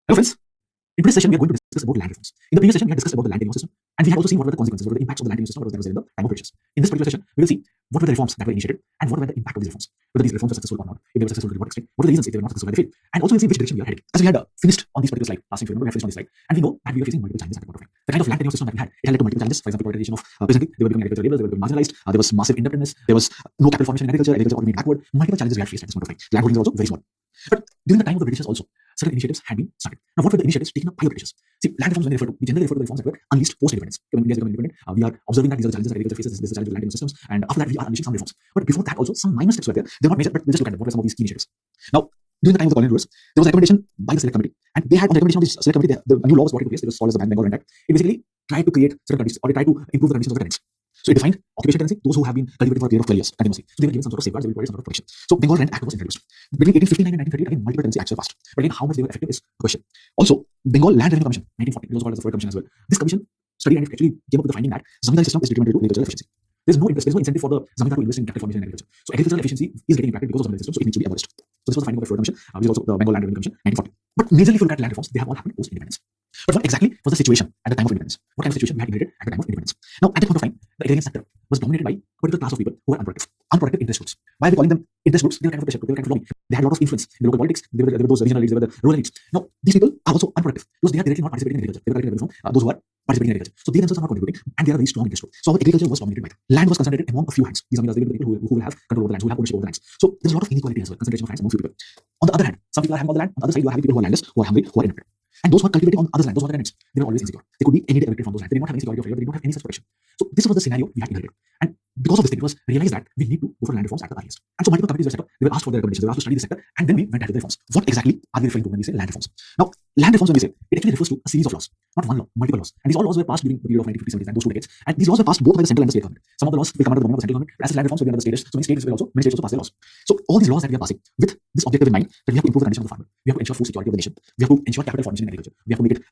Hello friends, in today's session we are going to discuss about land reforms. In the previous session we had discussed about the land tenure system and we had also seen what were the consequences, what were the impacts of the land tenure system, what was there in the time of British. In this particular session we will see what were the reforms that were initiated and what were the impact of these reforms, whether these reforms were successful or not, if they were successful to what extent, what are the reasons if they were not successful, why they failed, and also we'll see which direction we are heading. As we had finished on this particular slide, last time, we had finished on this slide, and we know that we were facing multiple challenges at the point of time. The kind of land tenure system that we had, it had led to multiple challenges. For example, privatization of peasantry, they were becoming agricultural laborers, they were becoming marginalized, there was massive indebtedness, there was no capital formation in agriculture, agriculture remained backward. Multiple challenges we had faced at this point of time. Land holdings were also very small. But during the time of the Britishers also, certain initiatives had been started. Now, what were the initiatives taken up by the Britishers? See, land reforms, when we generally refer to the reforms that were unleashed post-independence. When India is becoming independent, we are observing that these are the challenges that agriculture faces, this is the challenge of land tenure systems, and after that we are unleashing some reforms. But before that also, some minor steps were there. They were not major, but we'll just look at them. What were some of these key initiatives? Now, during the time of the colonial rulers, there was a recommendation by the Select Committee, and they had on the recommendation of this Select Committee, the new law was brought into place. It was called as the Bengal Rent Act. It basically tried to create certain conditions, or it tried to improve the conditions of the tenants. So it defined occupation tenancy, those who have been cultivated for a period of 12 years continuously. So they were given some sort of safeguards, they were provided some sort of protection. So Bengal Rent Act was introduced. Between 1859 and 1938, again, multiple tenancy acts were passed. But again, how much they were effective is a question. Also, Bengal Land Revenue Commission, 1940, it was called as the Ford Commission as well. This commission studied and it actually came up with the finding that zamindari system is detrimental to agricultural efficiency. There's no incentive for the zamindar to invest in capital formation in agriculture. So agricultural efficiency is getting impacted because of zamindari system, so it needs to be abolished. So this was the finding of the Ford Commission, which is also the Bengal Land Revenue Commission, 1940. But majorly if you look at land reforms, they have all happened post-independence. But what exactly was the situation at the time of independence? What kind of situation we had inherited at the time of independence? Now, at that point of time, the agrarian sector was dominated by a particular class of people who were unproductive interest groups. Why are we calling them interest groups? They were kind of pressure, they were kind of lobby. They had a lot of influence in the local politics. They were those regional elites, they were the rural elites. Now, these people are also unproductive because they are directly not participating in agriculture. They were collecting revenue from those who are participating in agriculture. So they themselves are not contributing, and they are a very strong interest group. So our agriculture was dominated by them. Land was concentrated among a few hands. These are the people who will have control over the lands, who have ownership over the lands. So there's a lot of inequality as well, concentration of hands among few people. On the other hand, some people are having all the land. On the other side, you are having people who are landless, who are hungry, who are independent. And those who are cultivating on others' land, those who are the tenants, they were always insecure. They could be any day evicted from those lands. They did not have any security of labor. They did not have any such protection. So this was the scenario we had inherited. And because of this thing, it was realized that we need to go for land reforms at the earliest. And so multiple committees were set up. They were asked for their recommendations. They were asked to study the sector, and then we went ahead with the reforms. What exactly are we referring to when we say land reforms? Now, land reforms, when we say, it actually refers to a series of laws, not one law, multiple laws. And these all laws were passed during the period of 1950s, 70s, and those 2 decades. And these laws were passed both by the central and the state government. Some of the laws will come under the domain of the central government, but as land reforms will be under the states. So many states also pass their laws. So all these laws that we are passing with this objective in mind, that we have to improve the condition of the farmer. We have to ensure food security of the nation. We have to ensure capital formation in agriculture. We have to make it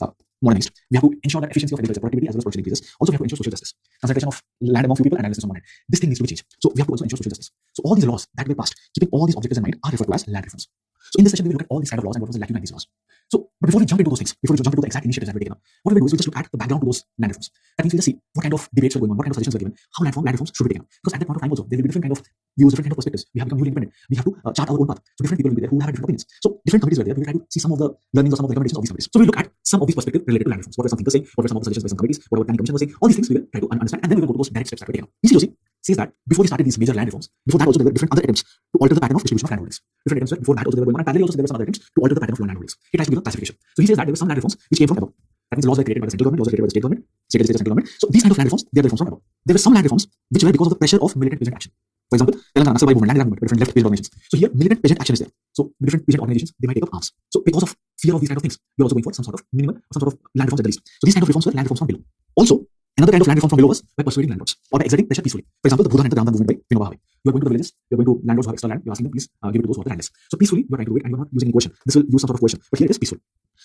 modernized. We have to ensure that efficiency of agriculture, productivity as well as production increases. Also, we have to ensure social justice. Concentration of land among few people and analysis on one hand. This thing needs to be changed. So we have to also ensure social justice. So all these laws that were passed, keeping all these objectives in mind, are referred to as land reforms. So in this session, we will look at all these kind of laws and what was lacking in these laws. So, but before we jump into those things, before we jump into the exact initiatives that were taken up, what we will do is we'll just look at the background to those land reforms. That means we'll just see what kind of debates were going on, what kind of suggestions were given, how land reforms should be taken up. Because at that point of time also, there will be different kind of views, different kind of perspectives. We have become newly independent. We have to chart our own path. So different people will be there who have different opinions. So different committees were there. We will try to see some of the learnings or some of the recommendations of these committees. So we'll look at some of these perspectives related to land reforms. What were some thinkers saying? What were some of the suggestions by some committees? What were planning commission was saying? All these things we will try to understand, and then we will go to those direct steps that were taken up. PCOC says that before they started these major land reforms, before that also there were different other attempts to alter the pattern of distribution of land holdings. Different attempts before that also there were going on, and parallelly also there were some other attempts to alter the pattern of land holdings. He tries to give a classification. So he says that there were some land reforms which came from above. That means laws were created by the central government, laws were created by the state government, state legislature, central government. So these kind of land reforms, they are the reforms from above. There were some land reforms which were because of the pressure of militant peasant action. For example, Telangana Sabha movement, land movement, different left peasant organizations. So here militant peasant action is there. So different peasant organizations, they might take up arms. So because of fear of these kind of things, we are also going for some sort of minimal, some sort of land reforms at the least. So these kind of reforms were land reforms from below. Also, another kind of land reform from below was by persuading landlords or by exerting pressure peacefully. For example, the Bhudan Enter Granda movement by Vinoba Bhave. You are going to the villages, you are going to landlords who have extra land, you are asking them, please give it to those who are the landless. So peacefully, you are trying to do it and you are not using any coercion. This will use some sort of coercion. But here it is peaceful.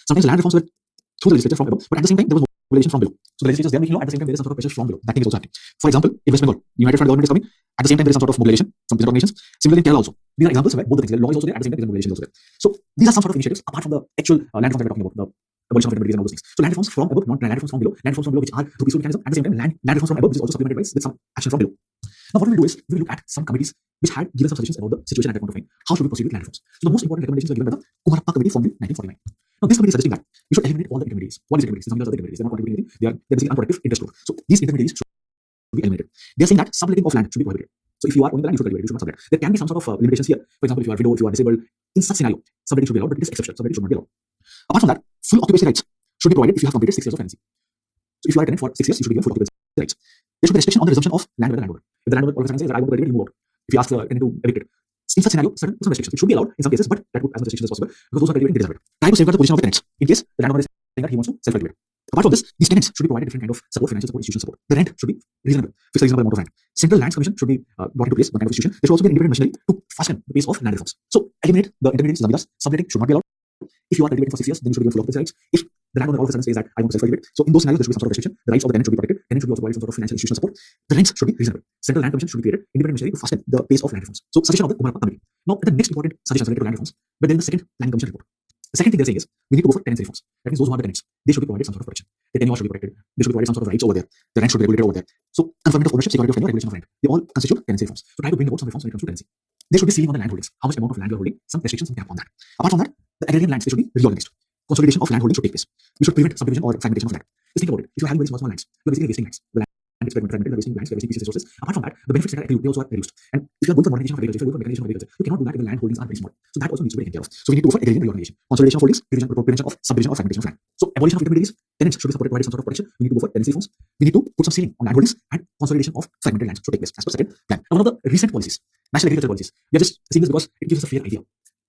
Sometimes land reforms were through the legislature from above, but at the same time, there was mobilization from below. So the legislatures they are making law, at the same time, there is some sort of pressure from below. That thing is also happening. For example, in West Bengal, United Front government is coming. At the same time, there is some sort of mobilization from peasant organizations. Similarly, in Kerala also. These are examples where both the things. The law is also there, at the same time, there is mobilization also there. So these are some sort of initiatives apart from the actual land reforms that we are talking about, the abolition of remedies and all those things. So land reforms from above, not land reforms from below. Land reforms from below, which are through peaceful mechanism. At the same time, land reforms from above, which is also supplemented by with some action from below. Now, what we will do is we will look at some committees which had given some suggestions about the situation at that point of time. How should we proceed with land reforms? So the most important recommendations were given by the Kumarappa Committee from 1949. Now, this committee is suggesting that we should eliminate all the intermediaries. What is intermediaries? Some of the intermediaries, they're not contributing anything. They're basically unproductive interest group. So these intermediaries should be eliminated. They are saying that subletting of land should be prohibited. So if you are owning the land, you should cultivate it. You should not sublet. There can be some sort of limitations here. For example, if you are widow, if you are disabled, in such scenario, subletting should be allowed, but it is exceptional. Subletting should not be allowed. Apart from that, full occupation rights should be provided if you have completed 6 years of tenancy. So if you are a tenant for 6 years, you should be given full occupancy rights. There should be restriction on the resumption of land by the landowner. If the landowner all of a sudden says that I want to cultivate, you move out. If you ask the tenant to evict it, in such scenario, some restrictions. It should be allowed in some cases, but that would as much restrictions as possible because those who are cultivating they deserve it. Try to safeguard the position of the tenants in case the landowner is saying that he wants to self-cultivate. Apart from this, these tenants should be provided different kind of support, financial support, institutional support. The rent should be reasonable, fixed reasonable amount of rent. Central Lands Commission should be brought into place, one kind of institution. There should also be an independent machinery to fasten the pace of land reforms. So eliminate the intermediaries, zamindars, subletting should not be allowed. If you are cultivating for 6 years, then you should be given full occupancy rights. If the landowner all of a sudden says that I want to self-cultivate, so in those scenarios there should be some sort of restriction. The rights of the tenant should be protected. Tenant should be also provided some sort of financial institutional support. The rents should be reasonable. Central Land Commission should be created, independent machinery to fasten the pace of land reforms. So suggestion of the Kumarappa Committee. Now the next important suggestions related to land reforms, but then the second planning commission report. The second thing they're saying is we need to go for tenancy reforms. That means those who are the tenants, they should be provided some sort of protection. Their tenure should be protected. They should be provided some sort of rights over there. The rent should be regulated over there. So confinement of ownership, security of tenure, regulation of rent, they all constitute tenancy reforms. So try to bring about some reforms when it comes to tenancy. There should be ceiling on the land holdings. How much amount of land you are holding, some restrictions, some cap on that. Apart from that, the agrarian lands, they should be reorganized. Consolidation of land holdings should take place. We should prevent subdivision or fragmentation of land. Just think about it. If you're having very small lands, you're basically wasting lands. The land gets fragmented, you're wasting lands, you're wasting precious resources. Apart from that, the benefits that they also are reduced. And if you're going for modernization of agriculture, if you're going for mechanization of agriculture, you cannot do that if the land holdings are very small. So that also needs to be taken care of. So we need to go for agrarian reorganization, consolidation of holdings, prevention of subdivision or fragmentation of land. So abolition of intermediaries, tenants should be supported, provided some sort of protection. We need to go for tenancy reforms. We need to put some ceiling on land holdings, and consolidation of fragmented lands should take place as per second plan. Now, one of the recent policies, national agriculture policies, we are just seeing this because it gives us a fair idea.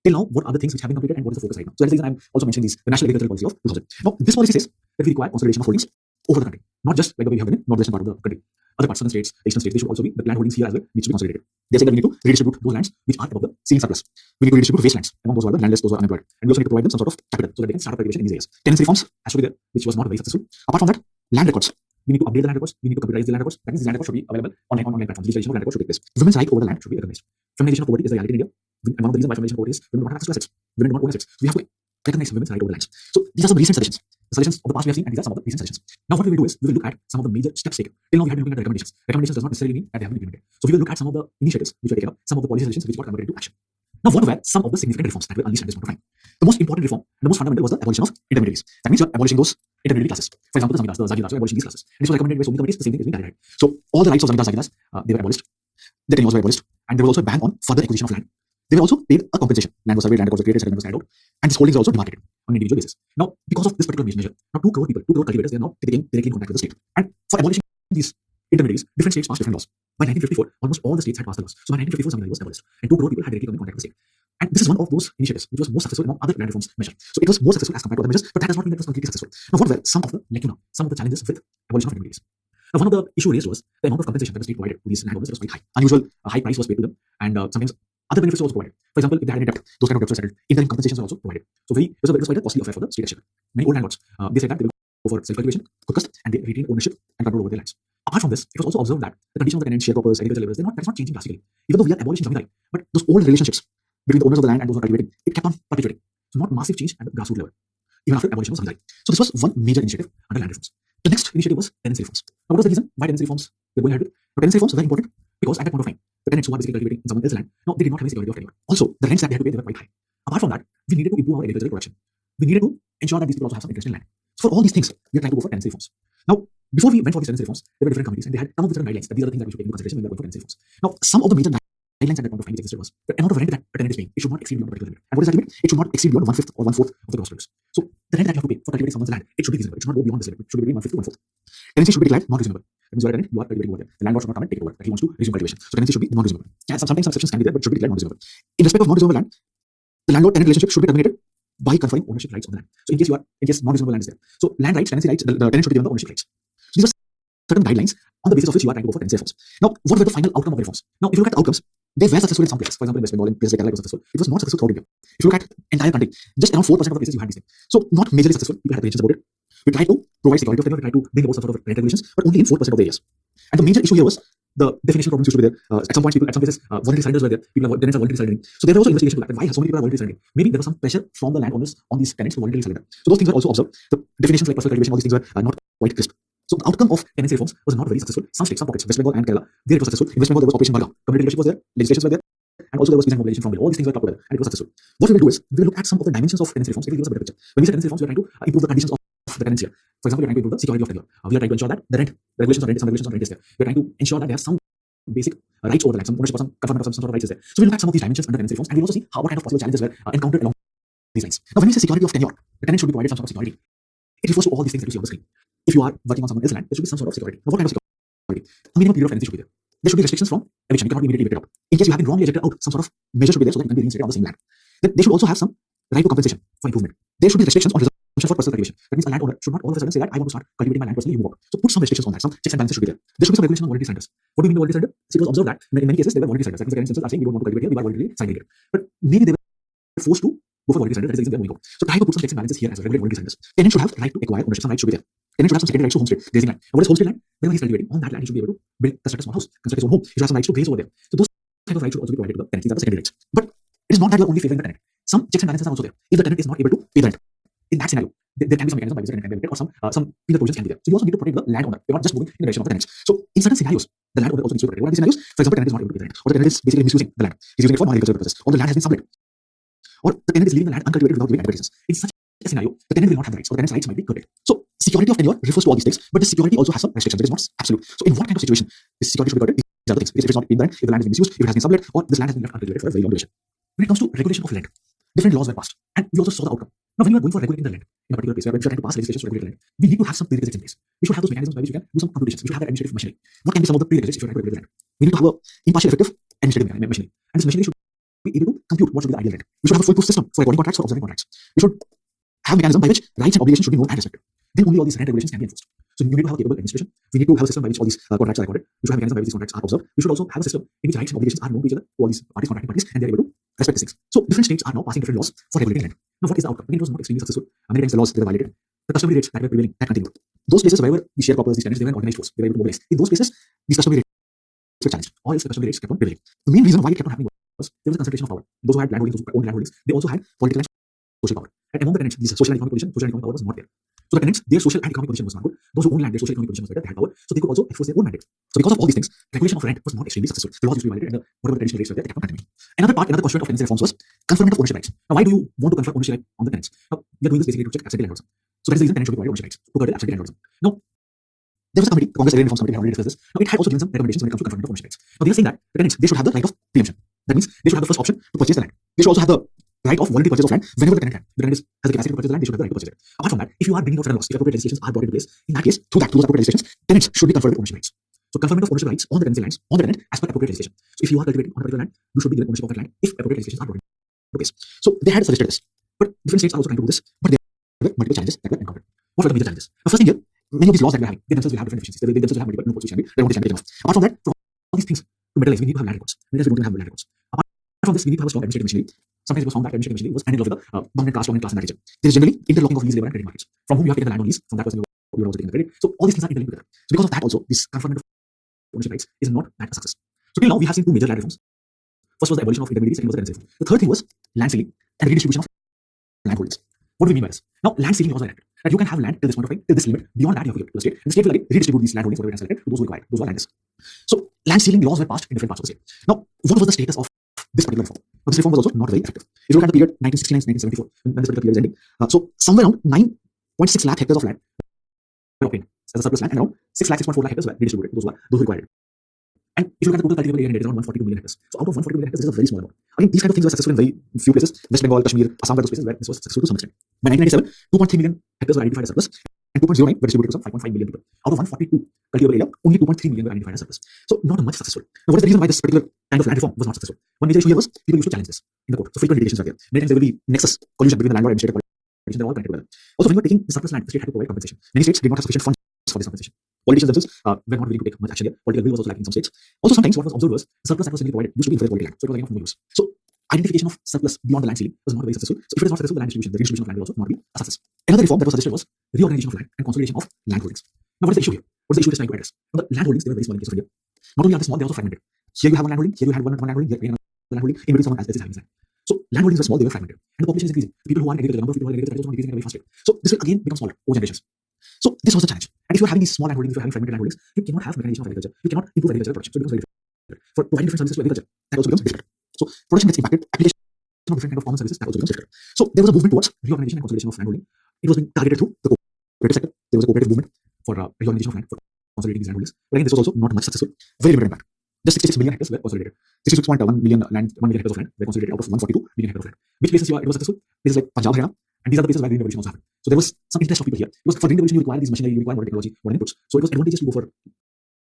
Till now, what are the things which have been completed and what is the focus right now? So that's the reason I'm also mentioning the national agricultural policy of 2000. Now, this policy says that we require consolidation of holdings over the country, not just like the way we have in northwestern part of the country. Other parts, southern states, the eastern states, they should also be, the land holdings here as well needs to be consolidated. They're saying that we need to redistribute those lands which are above the ceiling surplus. We need to redistribute waste lands among those who are the landless, those who are unemployed. And we also need to provide them some sort of capital so that they can start up cultivation in these areas. Tenancy reforms has to be there, which was not very successful. Apart from that, land records. We need to update the land records. We need to computerize the land records. That means the land records should be available on online platforms. Digitalization of land records should take place. Women's right over the land should be recognized. Feminization of poverty is a reality in India. And one of the reasons why feminization of poverty is women don't have access to assets. Women do not own assets. So we have to recognize women's right over the lands. So these are some recent suggestions. The suggestions of the past we have seen, and these are some of the recent suggestions. Now what we will do is we will look at some of the major steps taken. Till now we have been looking at the recommendations. Recommendations does not necessarily mean that they have been implemented. So we will look at some of the initiatives which were taken up, some of the policy suggestions which got converted into action. Now what were some of the significant reforms that were unleashed at this point of time? The most important reform and the most fundamental was the abolition of intermediaries. That means you are abolishing those intermediary classes. For example, the Zamindars, the Zagirdars, so abolishing these classes. And this was recommended by so many committees. The same thing is being carried out. So all the rights of Zamindars, Zagirdars, they were abolished. Their tenures were abolished, and there was also a ban on further acquisition of land. They were also paid a compensation. Land was surveyed, land records were created, settlement was carried out, and these holdings were also demarcated on an individual basis. Now, because of this particular measure, now 2 crore people, 2 crore cultivators, they are now taking directly in contact with the state. And for abolishing these intermediaries, different states passed different laws. By 1954, almost all the states had passed the laws. So by 1954, Zamindari was abolished, and 2 crore people had directly come in contact with the state. And this is one of those initiatives which was more successful among other land reforms measures. So it was more successful as compared to other measures, but that does not mean that it was completely successful. Now, what were some of the lacuna, some of the challenges with abolition of intermediaries? Now, one of the issue raised was the amount of compensation that the state provided to these landowners was quite high. Unusual, high price was paid to them, and sometimes other benefits were also provided. For example, if they had any debt, those kind of debts were settled. Interim compensations were also provided. So it was quite a costly affair for the state exchequer. Many old landlords, they said that they will go for self-cultivation, quick cost, and they retain ownership and control over their lands. Apart from this, it was also observed that the condition of the tenants, sharecroppers, agricultural laborers, that's not changing drastically. Even though we are abolishing zamindari, but those old relationships between the owners of the land and those who are cultivating, it kept on perpetuating. So not massive change at the grassroots level, even after abolition of zamindari. So this was one major initiative under land reforms. The next initiative was tenancy reforms. Now, what was the reason why tenancy reforms were going ahead with? Now, tenancy reforms were very important because at that point of time, the tenants who are basically cultivating in someone else's land, now they did not have any security of tenure. Also, the rents that they had to pay, they were quite high. Apart from that, we needed to improve our agricultural production. We needed to ensure that these people also have some interest in land. So for all these things, we are trying to go for tenancy reforms. Now, before we went for these tenancy reforms, there were different committees and they had come up with different guidelines that these are the things that we should take into consideration when we are going for tenancy reforms. Now, some of the major guidelines at that point of time which existed was the amount of rent that a tenant is paying. It should not exceed beyond a particular limit. And what is that limit? It should not exceed beyond 1/5 or 1/4 of the gross produce. So the rent that you have to pay for cultivating someone's land, it should be reasonable. It should not go beyond this limit. It should be between 1/5 to 1/4. Tenancy should be declared not reasonable. That means you are a tenant, you are cultivating over there. The landlord should not come and take it over. He wants to resume cultivation. So tenancy should be non-reasonable. Yeah, sometimes some exceptions can be there, but it should be declared non-reasonable. In respect of non-reasonable land, the landlord-tenant relationship should be terminated by conferring ownership rights on the land. So in case non-reasonable land is there, so land rights, tenancy rights, the tenant should be given the ownership rights. So these are certain guidelines on the basis of which you are trying to go for tenancy reforms. Now, what were the final outcome of the reforms? Now, if you look at the outcomes, they were successful in some places. For example, in West Bengal, in places like Kerala, it was successful. It was not successful throughout India. If you look at entire country, just around 4% of the places you had these things. So not majorly successful. People had petitions about it. We tried to provide security of tenure. We tried to bring about some sort of rent regulations, but only in 4% of the areas. And the major issue here was the definition problems used to be there. At some places, voluntary surrenders were there. Tenants are voluntarily surrendering. So there was also investigation to that. Why so many people are voluntarily surrendering? Maybe there was some pressure from the landowners on these tenants to voluntarily surrender. So those things were also observed. The definitions like personal cultivation, all these things were not quite crisp. So the outcome of tenancy reforms was not very successful. Some states, some pockets, West Bengal and Kerala, there it was successful. In West Bengal, there was Operation Bargaon. Community leadership was there, legislations were there, and also there was peace and mobilization from below. All these things were clubbed together, and it was successful. What we will do is we will look at some of the dimensions of tenancy reforms. It will give us a better picture. When we say tenancy reforms, we are trying to improve the conditions of the tenants here. For example, we are trying to improve the security of tenure. We are trying to ensure that the rent, the regulations on rent, some regulations on rent is there. We are trying to ensure that they have some basic rights over the land, some ownership or some conferment of some sort of rights is there. So we look at some of these dimensions under tenancy reforms, and we will also see what kind of possible challenges were encountered along these lines. Now, when we say security of tenure, the tenant should be provided some sort of security. It refers to all these things that you see on the screen. If you are working on someone else's land, there should be some sort of security. Now, what kind of security? A minimum period of tenancy should be there. There should be restrictions from eviction. You cannot be immediately evicted out. In case you have been wrongly ejected out, some sort of measure should be there so that you can be reinstated on the same land. Then they should also have some right to compensation for improvement. There should be restrictions on reservation for personal cultivation. That means a landowner should not all of a sudden say that I want to start cultivating my land personally, you move out. So put some restrictions on that. Some checks and balances should be there. There should be some regulation on voluntary surrenders. What do you mean by voluntary surrender? So it was observed that in many cases they were voluntary surrenders. That means the tenants themselves are saying we don't want to cultivate here, we are voluntarily signing it. But maybe they were forced to go for voluntary surrender. That is the reason they are moving out. So try to put some checks and balances here as well. Regulate voluntary surrenders. Tenants should have right to acquire ownership. Some rights should be there. Tenant should have some secondary rights to homestead, grazing land. And what is homestead land? Whenever he's cultivating on that land, he should be able to build, construct a small house, construct his own home. He should have some rights to graze over there. So those type of rights should also be provided to the tenants. These are the secondary rights. But it is not that you are only favoring the tenant. some checks and balances are also there. If the tenant is not able to pay the rent, in that scenario, there can be some mechanism by which the tenant can be evicted, or some penal provisions can be there. So you also need to protect the landowner. You're not just moving in the direction of the tenants. So in certain scenarios, the landowner also needs to protect. One of these scenarios, for example, the tenant is not able to pay the rent, or the tenant is basically misusing the land. He's using it for non-agricultural purposes, or the land has been sublet, or the tenant is leaving the land uncultivated without giving adequate reasons. In such a scenario, the tenant will not have the rights, or the tenant's rights might be curtailed. So security of tenure refers to all these things, but the security also has some restrictions. It is not absolute. So in what kind of situation this security should be curtailed? These are the things. If it's not paying the rent, if the land has been misused, if it has been sublet, or this land has been left uncultivated for a very long duration. When it comes to regulation of land, different laws were passed, and we also saw the outcome. Now, when you are going for regulating the land in a particular place, when you are trying to pass legislation to regulate the land, we need to have some prerequisites in place. We should have those mechanisms by which we can do some computations. We should have that administrative machinery. What can be some of the prerequisites if you are trying to regulate the land? We need to have a impartial, effective administrative machinery, and this machinery should be able to compute what should be the ideal rent. We should have a foolproof system for recording contracts, for observing contracts. We should have a mechanism by which rights and obligations should be known and respected. Then only all these rent regulations can be enforced. So you need to have a capable administration. We need to have a system by which all these contracts are recorded. We should have a mechanism by which these contracts are observed. We should also have a system in which rights and obligations are known to each other, to all these parties, contracting parties, and they are able to respect these things. So different states are now passing different laws for regulating land. Now, what is the outcome? Again, it was not extremely successful. Many times the laws were violated. The customary rates that were prevailing that continued. Those places wherever the sharecroppers, these tenants, they were an organized force. They were able to mobilize. In those places, these customary rates were challenged. Or else the customary rates kept on prevailing. The main reason why it kept on happening was there was a concentration of power. Those who had landholdings, those who owned landholdings, they also had political and social power. And among the tenants, this social and economic position, social and economic power was not there. So the tenants, their social and economic position was not good. Those who owned land, their social and economic position was better. They had power, so they could also enforce their own mandate. So because of all these things, regulation of rent was not extremely successful. The laws used to be violated, and whatever the traditional rates were there, they kept on continuing. Another constituent of tenancy reforms was conferment of ownership rights. Now, why do you want to confer ownership on the tenants? Now, we are doing this basically to check absentee landlordism. So that is the reason tenants should be provided ownership rights to curtail absentee landlordism. Now, there was a committee, Congress Agrarian Reforms Committee, had already discussed this. Now, it had also given some recommendations when it comes to conferment of ownership rights. Now, they are saying that the tenants, they should have the right of preemption. That means they should have the first option to purchase the land. They should also have the right of voluntary purchase of land whenever the tenant can. The tenant has the capacity to purchase the land, they should have the right to purchase it. Apart from that, if you are bringing out federal laws, if appropriate legislations are brought into place, in that case, through those appropriate legislations, tenants should be conferred with ownership rights. So conferment of ownership rights on the tenancy lands, on the tenant, as per appropriate legislation. So if you are cultivating on a particular land, you should be given ownership of that land if appropriate legislations are brought into place. So they had suggested this, but different states are also trying to do this, but there were multiple challenges that were encountered. What were the major challenges? The first thing here, many of these laws that we are having, they themselves will have different deficiencies. They themselves will have multiple loopholes which can be taken off. Apart from that, for all these things to materialize, we need to have land records. We don't even have land records. Apart from this, we need to have a strong administrative machinery. Sometimes it was found that administrative machinery was handled with the dominant class in that region. There is generally interlocking of lease, labor, and credit markets. From whom you have taken the land on lease, from that person you are also taking the credit. So all these things are interlinked together. So because of that also, this conferment of ownership rights is not that a success. So till now, we have seen two major land reforms. First was the abolition of intermediaries, second was the tenancy reform. The third thing was land ceiling and redistribution of land holdings. What do we mean by this? Now, land ceiling laws are enacted. That you can have land till this point of time, till this limit. Beyond that, you have to give it to the state. And the state will again redistribute these land holdings, whatever it has selected, to those who require it, those who are landless. So land ceiling laws were passed in different parts of the state. Now, what was the status of this particular reform? Now, this reform was also not very effective. If you look at the period 1969-1974, when this particular period is ending, so somewhere around 9.6 lakh hectares of land were obtained as a surplus land, and around 6.4 lakh hectares were redistributed to those who required it. And if you look at the total cultivable area in India, it is around 142 million hectares. So out of 142 million hectares, this is a very small amount. Again, these kind of things were successful in very few places. West Bengal, Kashmir, Assam were those places where this was successful to some extent. By 1997, 2.3 million hectares were identified as surplus, and 2.09 were distributed to some 5.5 million people. Out of 142 cultivable area, only 2.3 million were identified as surplus. So not much successful. Now, what is the reason why this particular kind of land reform was not successful? One major issue here was people used to challenge this in the court. So frequent litigations are there. Many times there will be nexus, collusion between the landlord and administrative politicians. They're all connected together. Also, when you are taking the surplus land, the state had to provide compensation. Many states did not have sufficient funds for this compensation. Politicians themselves were not willing to take much action here. Political will was also lacking in some states. Also, sometimes what was observed was the surplus that was simply provided used to be inferior quality land, so it was again of no use. So identification of surplus beyond the land ceiling was not very successful. So if it is not successful, the land redistribution of land will also not be a success. Another reform that was suggested was reorganization of land and consolidation of land holdings. Now, what is the issue here? What is the issue that's trying to address? Now, the land holdings, they were very small in case of India. Not only are they small, they are also fragmented. Here you have one land holding, here you have one land holding, here again another land holding, in between someone else is having this land. So land holdings were small, they were fragmented, and the population is increasing. The people who are in agriculture, the number of people who are in agriculture is also increasing at a very fast rate. So this will again become smaller over generations. So this was a challenge. And if you are having these small land holdings, if you are having fragmented land holdings, you cannot have mechanization of agriculture. You cannot improve agricultural production. So it becomes very difficult. For providing different services to agriculture, that also becomes difficult. So production gets impacted. Application of different kind of common services, that also becomes difficult. So there was a movement towards reorganization and consolidation of land holding. It was being targeted through the cooperative sector. There was a cooperative movement for reorganization of land, for consolidating these land holdings. But again, this was also not much successful. Very limited impact. Just 66 million hectares were consolidated. 66.1 million land, 1 million hectares of land were consolidated out of 142 million hectares of land. Which places it was successful? Places like Punjab, Haryana, and these are the places where green revolution also happened. So there was some interest of people here. Because for green revolution, you require these machinery, you require more technology, more inputs. So it was advantageous to go for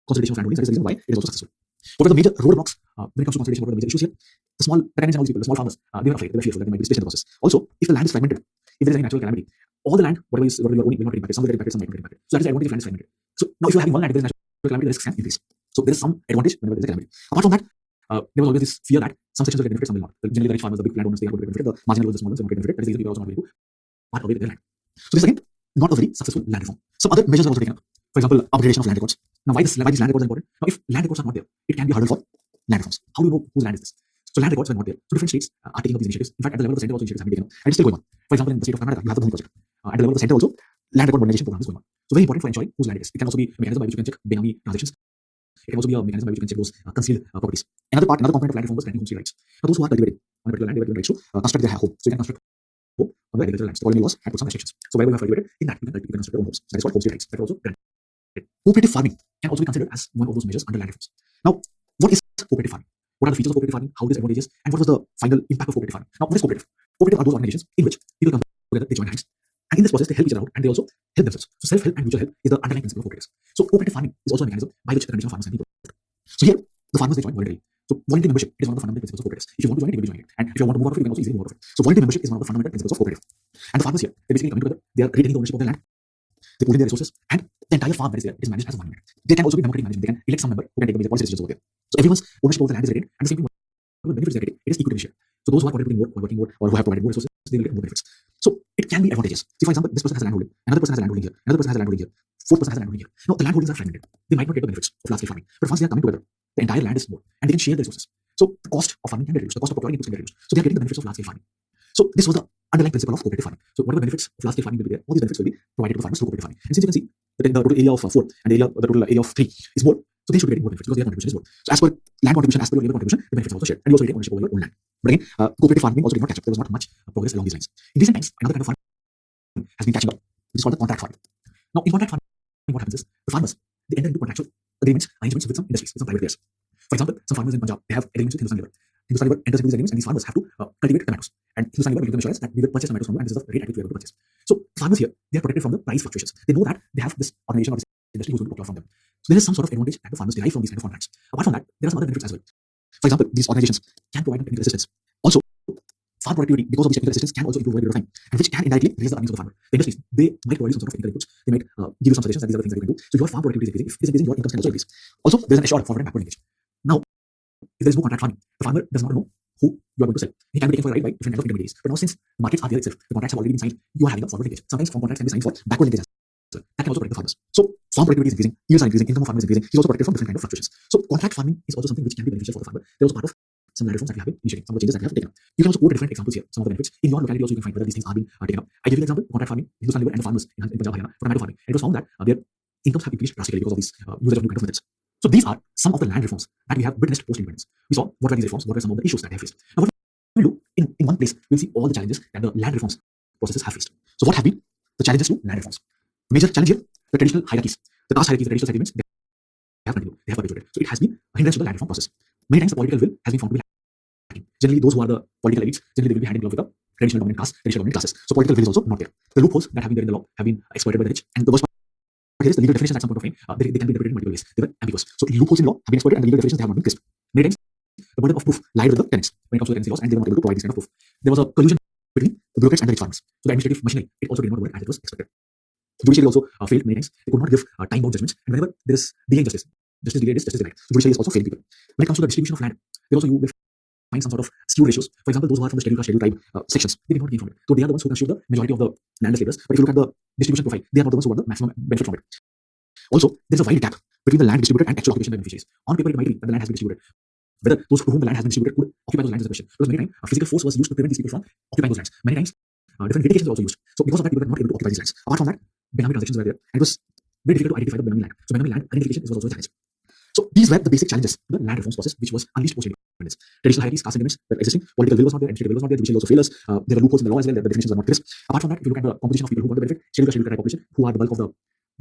consolidation of land holdings. That is the reason why it is also successful. What were the major roadblocks when it comes to consolidation? What were the major issues here? The small tenants and all these people, the small farmers, they were afraid, they were fearful that they might be displaced in the process. Also, if the land is fragmented, if there is any natural calamity, all the land, whatever you are owning, will not get impacted. Some will get impacted, some might not get impacted. So that is the advantage of land is fragmented. So now, if you are having one land, if there is natural calamity, the risks can increase. So there is some advantage whenever there is a calamity. Apart from that, there was always this fear that some sections will get benefited, some will not. Generally, the rich farmers, the big landowners, they are going to get benefited. The marginal ones, the small ones, will not get benefited. That is the reason people are also not willing to part away with their land. So this is again not a very successful land reform. Some other measures are also taken up. For example, upgradation of land records. Now, why these land records are important? Now, if land records are not there, it can be a hurdle for land reforms. How do you know whose land is this? So land records were not there. So different states are taking up these initiatives. In fact, at the level of the center also initiatives have been taken up, and it's still going on. For example, in the state of Karnataka, you have the Bhumi project. At the level of the center also, land record modernization program is going on. So very important for ensuring whose land it is. It can also be a mechanism by which you can check Benami transactions. It can also be a mechanism by which you can check those concealed properties. Another component of land reform was granting homestay rights. Now those who are cultivating on a particular land, they were given rights to construct their home. So you can construct home on the agricultural lands. The colonial laws had put some restrictions. So wherever you have cultivated, in that you can construct your own homes. So that is what homestay rights. That is also granted. Cooperative farming can also be considered as one of those measures under land reforms. Now, what is cooperative farming? What are the features of cooperative farming? How it is advantageous? And what was the final impact of cooperative farming? Now, what is cooperative? Cooperative are those organizations in which people come together, they join hands, and in this process they help each other out and they also help themselves. So self-help and mutual help is the underlying principle of cooperatives. So cooperative farming is also a mechanism by which the condition of farmers can be improved. So here, the farmers they join voluntarily. So voluntary membership is one of the fundamental principles of cooperatives. If you want to join it, you will join it. And if you want to move out of it, you can also easily move out of it. So voluntary membership is one of the fundamental principles of cooperative. And the farmers here, they basically come together, they are retaining the ownership of their land, they pool in their resources, and the entire farm that is there is managed as one unit. They can also be democratic management. They can elect some member who can take the major policy decisions over there. So everyone's ownership of the land is retained, and the same thing, whatever benefits they are getting, it is equally shared. So those who are contributing more, who are working more, or who have provided more resources, they will get more benefits. So it can be advantageous. See, for example, this person has a land holding, another person has a land holding here, another person has a land holding here, fourth person has a land holding here. Now the land holdings are fragmented. They might not get the benefits of large scale farming, but once they are coming together, the entire land is more, and they can share the resources. So the cost of farming can be reduced, the cost of procuring inputs can be reduced. So they are getting the benefits of large scale farming. So this was the underlying principle of cooperative farming. So whatever benefits of large scale farming will be there, all these benefits will be provided to farmers through cooperative farming. And since you can see that the total area of 4 and the total area of 3 is more, so they should be getting more benefits because their contribution is more. So as per land contribution, as per your labor contribution, the benefits are also shared, and you also retain ownership over your own land. But again, cooperative farming also did not catch up. There was not much progress along these lines. In recent times, another kind of farming has been catching up, which is called the contract farming. Now, in contract farming, what happens is the farmers they enter into contractual agreements, arrangements with some industries, with some private players. For example, some farmers in Punjab they have agreements with Hindustan Liver. Hindustan Liver enters into these agreements, and these farmers have to cultivate tomatoes. And Hindustan Liver will give them assurance that we will purchase tomatoes from you, and this is the rate at which we are going to purchase. So farmers here they are protected from the price fluctuations. They know that they have this organization or this industry who's going to procure from them. So there is some sort of advantage that the farmers derive from these kind of contracts. Apart from that, there are some other benefits as well. For example, these organizations can provide them technical assistance. Also, farm productivity because of these technical assistance can also improve over a period of time, and which can indirectly raise the earnings of the farmer. The industries they might provide you some sort of technical inputs. They might give you some suggestions that these are the things that you can do. So your farm productivity is increasing. If it is increasing, your incomes can also increase. Also, there is an assured forward and backward linkage. Now, if there is no contract farming, the farmer does not know who you are going to sell. He can be taken for a ride by different kinds of intermediaries. But now, since the markets are there itself, the contracts have already been signed. You are having a forward linkage. Sometimes farm contracts can be signed for backward linkage as well. That can also protect the farmers. So farm productivity is increasing, yields are increasing, income of farmers is increasing. He's also protected from different kinds of fluctuations. So contract farming is also something which can be beneficial for the farmer. There was part of some land reforms that we have been initiating, some of the changes that we have taken up. You can also quote different examples here, some of the benefits. In your locality also you can find whether these things are being taken up. I give you an example, contract farming, Hindustan Liver and the farmers in Punjab, Haryana for tomato farming. And it was found that their incomes have increased drastically because of this usage of new kind of methods. So these are some of the land reforms that we have witnessed post-independence. We saw what were these reforms, what were some of the issues that they have faced. Now what we will do in one place, we'll see all the challenges that the land reforms processes have faced. So what have been the challenges to land reforms? The major challenge here, the traditional hierarchies, the caste hierarchies, the traditional settlements, they have continued, they have perpetuated. So it has been a hindrance to the land reform process. Many times the political will has been found to be lacking. Generally, those who are the political elites, generally they will be hand in glove with the traditional dominant caste, traditional dominant classes. So political will is also not there. The loopholes that have been there in the law have been exploited by the rich, and the worst part here is the legal definitions at some point of time they can be interpreted in multiple ways. They were ambiguous. So loopholes in law have been exploited, and the legal definitions they have not been crisp. Many times the burden of proof lied with the tenants when it comes to the tenancy laws, and they were not able to provide this kind of proof. There was a collusion between the bureaucrats and the rich farmers. So the administrative machinery it also did not work as it was expected. The judiciary also failed many times. They could not give time-bound judgments, and whenever there is delaying justice, justice delayed is justice denied. So judiciary is also failing people. When it comes to the distribution of land, there also you will find some sort of skewed ratios. For example, those who are from the scheduled caste, scheduled tribe sections, they did not gain from it. So they are the ones who consume the majority of the landless laborers. But if you look at the distribution profile, they are not the ones who are the maximum benefit from it. Also, there is a wide gap between the land distributed and actual occupation by beneficiaries. On paper, it might be that the land has been distributed. Whether those to whom the land has been distributed could occupy those lands is a question. Because many times a physical force was used to prevent these people from occupying those lands. Many times different litigations were also used. So because of that, people were not able to occupy these lands. Apart from that, Benami transactions were there, and it was very difficult to identify the Benami land. So Benami land identification was also a challenge. So these were the basic challenges to the land reforms process, which was unleashed post-independence. Traditional hierarchies, caste sentiments were existing. Political will was not there. Administrative will was not there. Judicial also failed us. There were loopholes in the law as well. The definitions were not crisp. Apart from that, if you look at the composition of people who got the benefit, scheduled tribe population, who are the bulk of the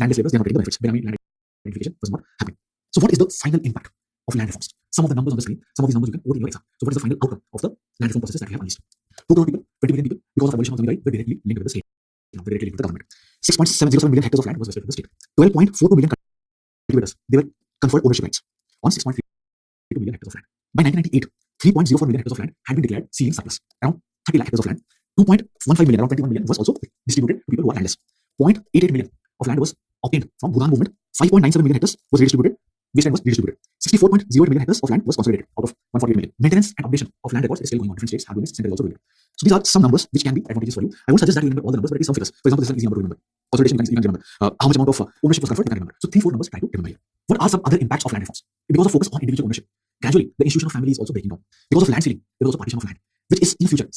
landless laborers, they are not getting the benefits. Benami land identification was not happening. So what is the final impact of land reforms? Some of the numbers on the screen, some of these numbers you can quote in your exam. So what is the final outcome of the land reform processes that we have unleashed? 2 crore people, 20 million people, because of abolition of the right, were directly linked with the state. Directly linked with the government. 6.707 million hectares of land was vested with the state. 12.42 million cultivators, they were conferred ownership rights on 6.32 million hectares of land. By 1998, 3.04 million hectares of land had been declared ceiling surplus. Around 30 lakh hectares of land. 2.15 million, around 21 million was also distributed to people who are landless. 0.88 million of land was obtained from Bhudan movement. 5.97 million hectares was redistributed. Waste land was redistributed. 64.08 million hectares of land was consolidated out of 148 million. Maintenance and updation of land records is still going on. Different states have doing it. Central is also doing it. So these are some numbers which can be advantageous for you. I won't suggest that you remember all the numbers, but at least some figures. For example, this is an easy number to remember. Consolidation you can remember. How much amount of ownership was conferred, you can remember. So 3-4 numbers try to remember here. What are some other impacts of land reforms? Because of focus on individual ownership, Gradually, the institution of family is also breaking down. Because of land ceiling, there was also partition of land, which is in the future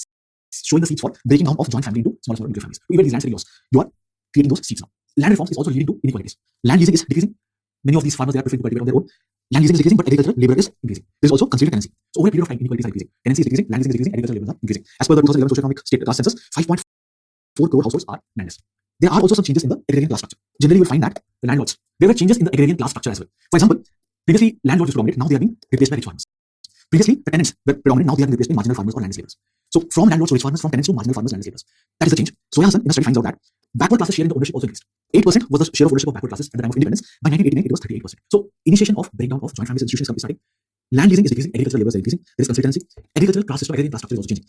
showing the seeds for breaking down of joint family into smaller nuclear families. To evade these land ceiling laws, you are creating those seeds now. Land reforms is also leading to inequalities. Land leasing is decreasing. Many of these farmers, they are preferring to cultivate on their own. Land leasing is decreasing, but agricultural labor is increasing. There is also considered tenancy. So over a period of time, inequalities are increasing. Tenancy is decreasing, land leasing is decreasing, agricultural labor are increasing. As per the 2011 socio-economic state class census, 5.4 crore households are landless. There are also some changes in the agrarian class structure. Generally, you will find that the landlords, there were changes in the agrarian class structure as well. For example, previously landlords used to dominate, now they are being replaced by rich farmers. Previously, the tenants were predominant, now they are being replaced by marginal farmers or landless laborers. So from landlords to rich farmers, from tenants to marginal farmers, landless laborers. That is the change. Soya Hassan in a study finds out that backward classes share in the ownership also increased. 8% was the share of ownership of backward classes at the time of independence. By 1989, it was 38%. So initiation of breakdown of joint families institutions is starting. Land leasing is decreasing, agricultural labor is increasing, there is consultancy. Agricultural class system, agrarian class structure is also changing.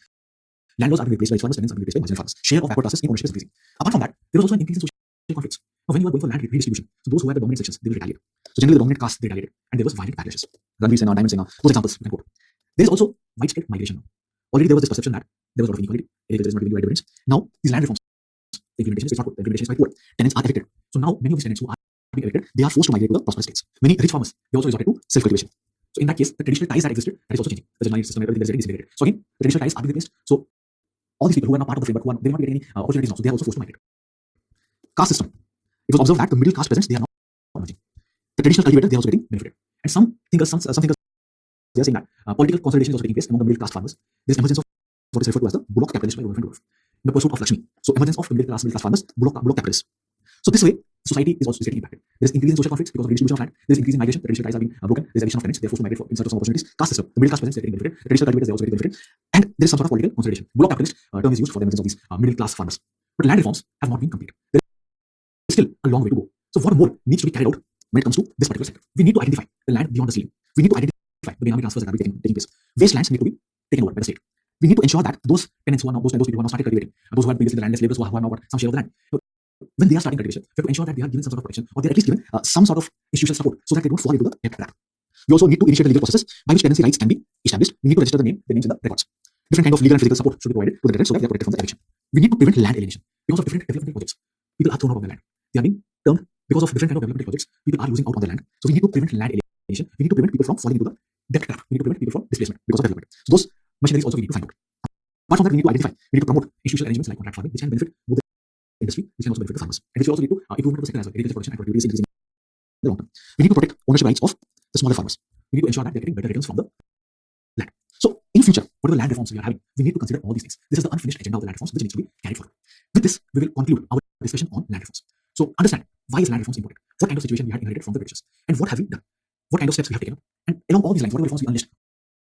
Landlords are being replaced by rich farmers, tenants are being replaced by marginal farmers. Share of backward classes in ownership is increasing. Apart from that, there is also an increase in social conflicts. Now, when you are going for land redistribution, so those who are the dominant sections, they will retaliate. So generally the dominant caste, they retaliated, and there was violent backlashes. Ranveer Sena, Diamond Sena, those examples you can quote. There is also widespread migration now. Already there was this perception that there was a lot of inequality, agriculture is not giving you right dividends. Now, these land reforms, the implementation is not good, the implementation is quite poor. Tenants are evicted. So now many of these tenants who are being evicted, they are forced to migrate to the prosperous states. Many rich farmers, they also resorted to self-cultivation. So in that case, the traditional ties that existed, that is also changing. The general system, everything is getting disintegrated. So again, the traditional ties are being replaced. So all these people who are not part of the framework, who are, they are not getting any opportunities now, so they are also forced to migrate. Caste system. It was observed that the middle caste peasants, they are not emerging. The traditional cultivators, they are also getting benefited. And some thinkers, they are saying that political consolidation is also taking place among the middle class farmers. There is emergence of what is referred to as the bullock capitalism by Wolfgang Dwarf. In the pursuit of Lakshmi. So emergence of the middle class farmers, bullock capitalists. So this way, society is also getting impacted. There is increase in social conflicts because of redistribution of land. There is increase in migration. The traditional ties are being broken. There is addition of tenants. They are forced to migrate in search of some opportunities. Caste system. The middle class peasants, they are getting benefited. The traditional cultivators, they are also getting benefited. And there is some sort of political consolidation. Bullock capitalist term is used for the emergence of these middle class farmers. But land reforms have not been completed. There is still a long way to go. So what more needs to be carried out when it comes to this particular sector? We need to identify the land beyond the ceiling. We need to identify the dynamic transfers that are taking place. Wastelands need to be taken over by the state. We need to ensure that those tenants who are now, those people who are now started cultivating, those who are previously the landless laborers who have now got some share of the land, when they are starting cultivation, we have to ensure that they are given some sort of protection, or they are at least given some sort of institutional support so that they don't fall into the debt trap. We also need to initiate the legal processes by which tenancy rights can be established. We need to register the names in the records. Different kind of legal and physical support should be provided to the tenants so that they are protected from the eviction. We need to prevent land alienation because of different development projects. People are thrown out of their land. They are being turned because of different kind of development projects. People are losing out on their land. So we need to prevent land alienation. We need to prevent people from falling into the debt trap. We need to prevent people from displacement because of development. So those machineries also we need to find out. Apart from that, we need to identify, we need to promote institutional arrangements like contract farming, which can benefit both the industry, which can also benefit the farmers. And which will also lead to improvement of the sector as well. Agriculture production and productivity is increasing in the long term. We need to protect ownership rights of the smaller farmers. We need to ensure that they are getting better returns from the land. So in future, whatever land reforms we are having, we need to consider all these things. This is the unfinished agenda of the land reforms which needs to be carried forward. With this, we will conclude our discussion on land reforms. So understand, why is land reforms important? What kind of situation we had inherited from the Britishers? And what have we done? What kind of steps we have taken? And along all these lines, whatever reforms we unleashed,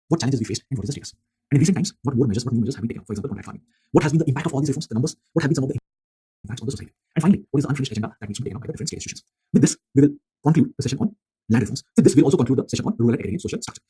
what challenges we faced, and what is the status? And in recent times, what new measures have been taken? For example, contract farming. What has been the impact of all these reforms, the numbers? What have been some of the impacts on the society? And finally, what is the unfinished agenda that needs to be taken up by the different state institutions? With this, we will conclude the session on land reforms. With this, we'll also conclude the session on rural and agrarian social structure.